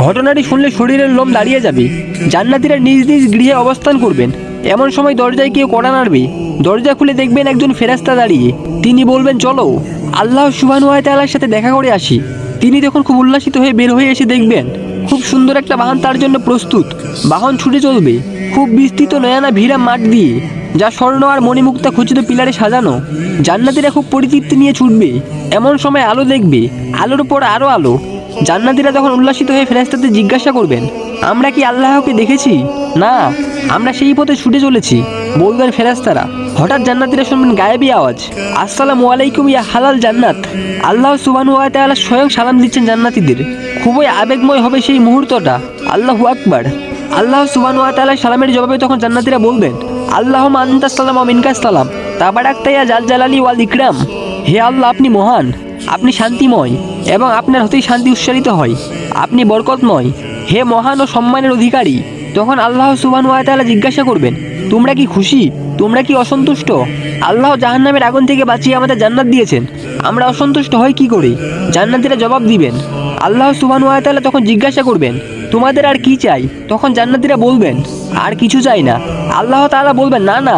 ঘটনাটি শুনলে শরীরের লোম দাঁড়িয়ে যাবে। জান্নাতীরা নিজ নিজ গৃহে অবস্থান করবেন। এমন সময় দরজায় কেউ কড়া নাড়বে। দরজা খুলে দেখবেন একজন ফেরেশতা দাঁড়িয়ে। তিনি বলবেন, চলো আল্লাহ সুবহানাহু ওয়া তাআলার সাথে দেখা করে আসি। তিনি তখন খুব উল্লাসিত হয়ে বের হয়ে এসে দেখবেন খুব সুন্দর একটা বাহন তার জন্য প্রস্তুত। বাহন ছুটে চলবে খুব বিস্তৃত নয়ানা ভিড়া মাঠ দিয়ে, যা স্বর্ণ আর মণিমুক্তা খচিত পিলারে সাজানো। জান্নাতীরা খুব পরিতৃপ্তি নিয়ে ছুটবে। এমন সময় আলো দেখবে, আলোর উপর আরো আলো। জান্নাতীরা তখন উল্লাসিত হয়ে ফেরেশতাদের জিজ্ঞাসা করবেন, আমরা কি আল্লাহকে দেখেছি? না, আমরা সেই পথে ছুটে চলেছি, বলবেন ফেরেশতারা। হঠাৎ জান্নাতীরা শুনবেন গায়েবী আওয়াজ, আসসালামু আলাইকুম ইয়া হালাল জান্নাত। আল্লাহ সুবহানাহু ওয়া তাআলা স্বয়ং সালাম দিচ্ছেন জান্নাতীদের। খুবই আবেগময় হবে সেই মুহূর্তটা। আল্লাহু আকবার। আল্লাহ সুবহানাহু ওয়া তাআলা সালামের জবাবে তখন জান্নাতীরা বলবেন, আল্লাহুম্মা আনতাস সালাম ওয়া মিনকাস সালাম, তাবারাকতা ইয়া জাল জালালি ওয়াল ইকরাম। হে আল্লাহ, আপনি মহান, আপনি শান্তিময় এবং আপনার হতেই শান্তি উচ্চারিত হয়। আপনি বরকতময়, হে মহান ও সম্মানের অধিকারী। তখন আল্লাহ সুবহানাহু ওয়া তাআলা জিজ্ঞাসা করবেন, তোমরা কি খুশি? তোমরা কি অসন্তুষ্ট? আল্লাহ জাহান্নামের আগুন থেকে বাঁচিয়ে আমাদের জান্নাত দিয়েছেন, আমরা অসন্তুষ্ট হই কি করে? জান্নাতীরা জবাব দিবেন। আল্লাহ সুবহানাহু ওয়া তাআলা তখন জিজ্ঞাসা করবেন, তোমাদের আর কি চাই? তখন জান্নাতীরা বলবেন, আর কিছু চাই না। আল্লাহ তাআলা বলবেন, না না,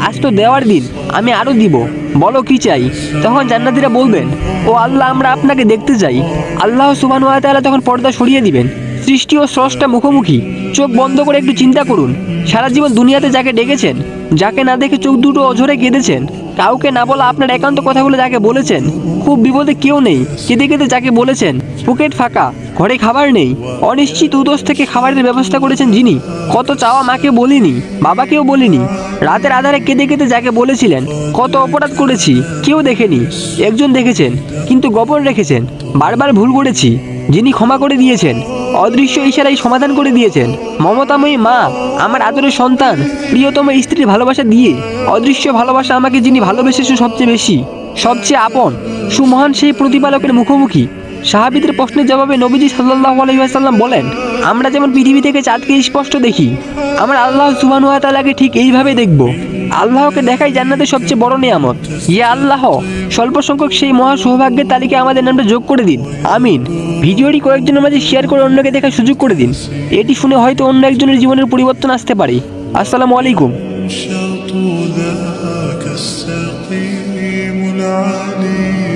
আজ তো দেওয়ার দিন, আমি আরও দিব, বলো কি চাই? তখন জান্নাতীরা বলবেন, ও আল্লাহ, আমরা আপনাকে দেখতে চাই। আল্লাহ সুবহানাহু ওয়া তাআলা তখন পর্দা সরিয়ে দিবেন। সৃষ্টি ও স্রষ্টা মুখোমুখি। চোখ বন্ধ করে একটু চিন্তা করুন, সারা জীবন দুনিয়াতে যাকে ডেকেছেন, যাকে না দেখে চোখ দুটো অঝরে কেঁদেছেন, কাউকে না বলা আপনার একান্ত কথাগুলো যাকে বলেছেন, খুব বিপদে কেউ নেই, কেঁদে কেঁদে যাকে বলেছেন, পকেট ফাঁকা, ঘরে খাবার নেই, অনিশ্চিত উদোষ থেকে খাবারের ব্যবস্থা করেছেন যিনি, কত চাওয়া মাকে বলিনি, বাবাকেও বলিনি, রাতের আধারে কেঁদে কেঁদে যাকে বলেছিলেন, কত অপরাধ করেছি, কেউ দেখেনি, একজন দেখেছেন কিন্তু গোপন রেখেছেন, বারবার ভুল করেছি, যিনি ক্ষমা করে দিয়েছেন, অদৃশ্য ইশারায় সমাধান করে দিয়েছেন, মমতাময়ী মা, আমার আদরের সন্তান, প্রিয়তম স্ত্রীর ভালোবাসা দিয়ে অদৃশ্য ভালোবাসা আমাকে যিনি ভালোবেসেছে সবচেয়ে বেশি, সবচেয়ে আপন, সুমহান সেই প্রতিপালকের মুখোমুখি। সাহাবীদের প্রশ্নের জবাবে নবীজি সাল্লাল্লাহু আলাইহি ওয়াসাল্লাম বলেন, আমরা যেমন পৃথিবী থেকে চাঁদকে স্পষ্ট দেখি, আমরা আল্লাহ সুবহানাহু ওয়া তাআলাকে ঠিক এইভাবে দেখব। আল্লাহকে দেখাই জান্নাতের সবচেয়ে বড় নিয়ামত। ইয়া আল্লাহ, স্বল্প সংখ্যক সেই মহা সৌভাগ্যের তালিকায় আমাদের নামটা যোগ করে দিন, আমিন। ভিডিওটি কয়েকজনের মাঝে শেয়ার করে অন্যকে দেখার সুযোগ করে দিন। এটি শুনে হয়তো অন্য একজনের জীবনের পরিবর্তন আসতে পারে। আসসালামু আলাইকুম। شط ذاك السقيم العليم